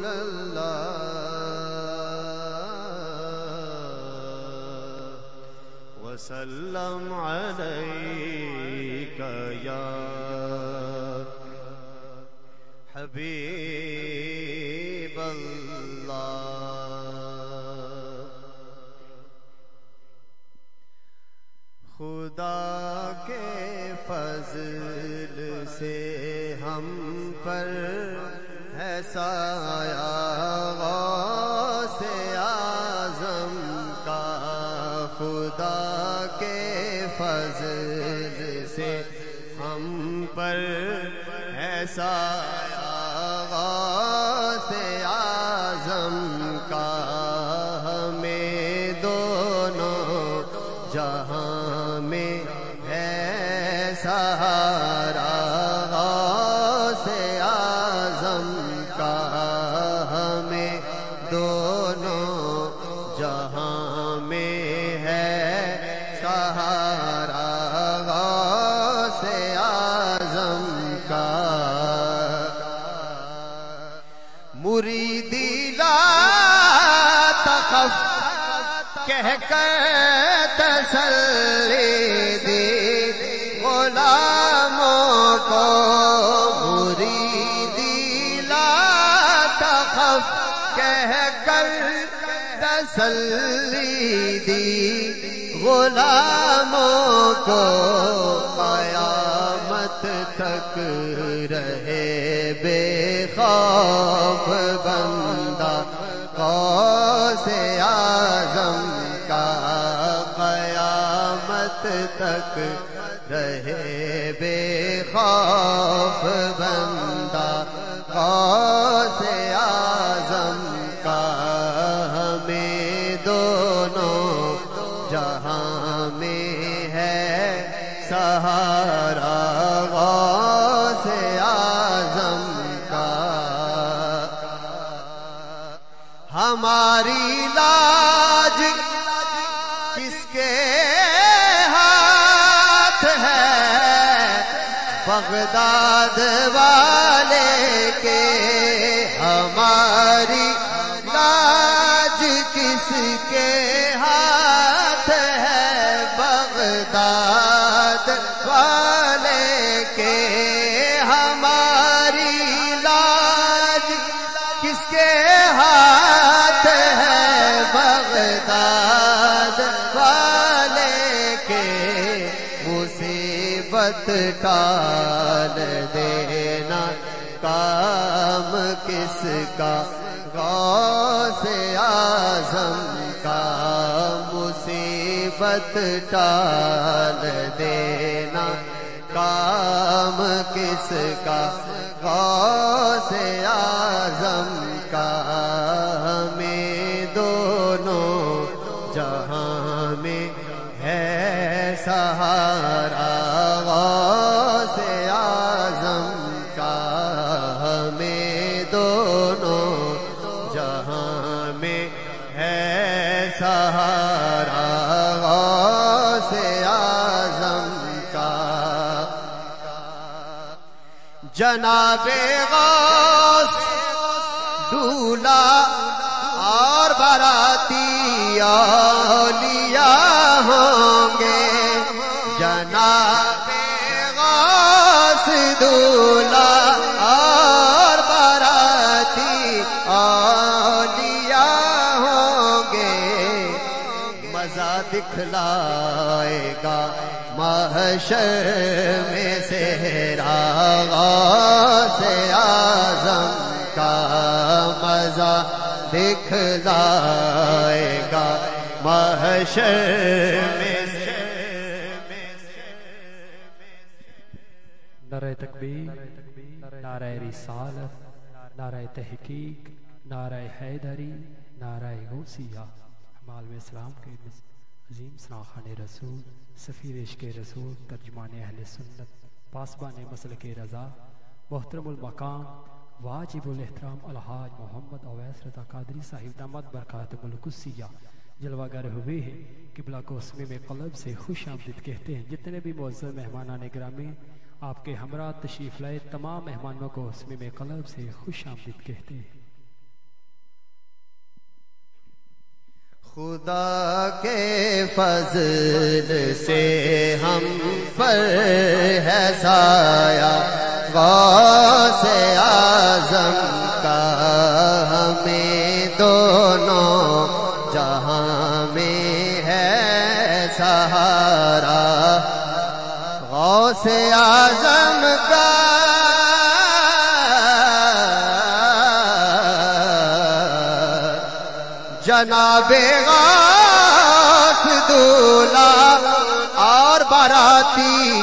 رسول اللہ وسلم علیک یا حبیب اللہ خدا کے فضل سے ہم پر ہے سایہ غوث اعظم کا خدا کے فضل سے ہم پر ہے سایہ غوث اعظم کا ہمیں دونوں جہاں میں ہے سہارا غوث اعظم کا ہمیں دونوں جہاں میں ہے سہارا غوث اعظم کا مریدی لا تخف کہہ کر تسلی دی غلاموں کو مریدی لا تخف کہہ کر تسلی دی غلاموں کو قیامت تک رہے بے خوف بندہ غوث اعظم کا قیامت تک رہے بے خوف بندہ غوث اعظم کا ہمیں دونوں جہاں میں ہے سہارا غوث اعظم کا ہماری لاج کس کے ہاتھ ہے بغداد والے کے ہماری لاج کس کے ہاتھ ہے بغداد والے کے ہماری لاج کس کے ہاتھ ہے بغداد والے کے مصیبت ٹال دینا کام کس کا غوث اعظم کا مصیبت ٹال دینا کام کس کا غوث اعظم کا ہمیں دونوں جہاں میں ہے سہارا غوث اعظم کا ہمیں دونوں جہاں میں ہے سہارا غوث اعظم کا جناب غوث ڈولا اور باراتی اولیاء ہوں گے جناب غوث ڈولا اور باراتی اولیاء ہوں گے مزہ دکھلائے گا محشر میں صحرا غوث اعظم کا مزہ دکھلائے گا محشر میں نعرہ تکبیر نعرہ رسالت نعرہ تحقیق نعرہ حیدری نعرہ غوثیہ عالم اسلام کے عظیم سناخان رسول سفیر عشق رسول ترجمان اہل سنت پاسبان مسلک رضا محترم المقام واجب الاحترام الحاج محمد اویس رضا قادری صاحب دامت برکاتہ القدسیہ جلوہ گر ہوئے ہیں قبلہ کو اسمی میں قلب سے خوش آمدید کہتے ہیں. جتنے بھی معزز مہمانان گرامی آپ کے ہمراہ تشریف لائے تمام مہمانوں کو اسمی میں قلب سے خوش آمدید کہتے ہیں. خدا کے فضل سے ہم پر ہے سایہ غوث اعظم کا، ہمیں دونوں جہاں میں ہے سہارا غوث اعظم کا، جناب غوث دولہ اور باراتی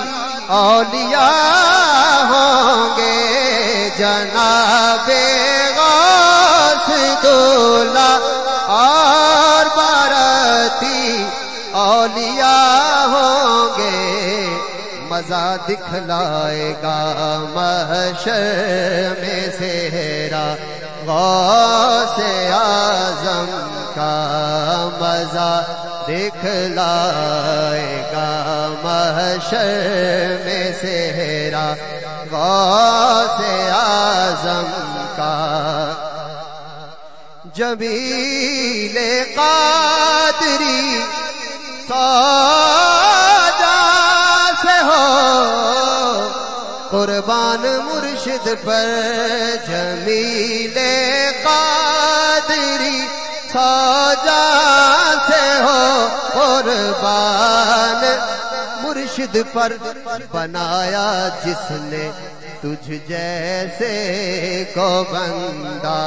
اولیاء ہوں گے، جناب غوث دولہ اور باراتی اولیاء ہوں گے، مزہ دکھلائے گا محشر میں صحرا غوث اعظم کا، مزہ دکھلائے گا محشر میں صحرا غوث اعظم کا، جمیل قادری سوجا سے ہو قربان مرشد پر، جمیل قادری سوجا سے ہو قربان مرشد پر، بنایا جس نے تجھ جیسے کو بندہ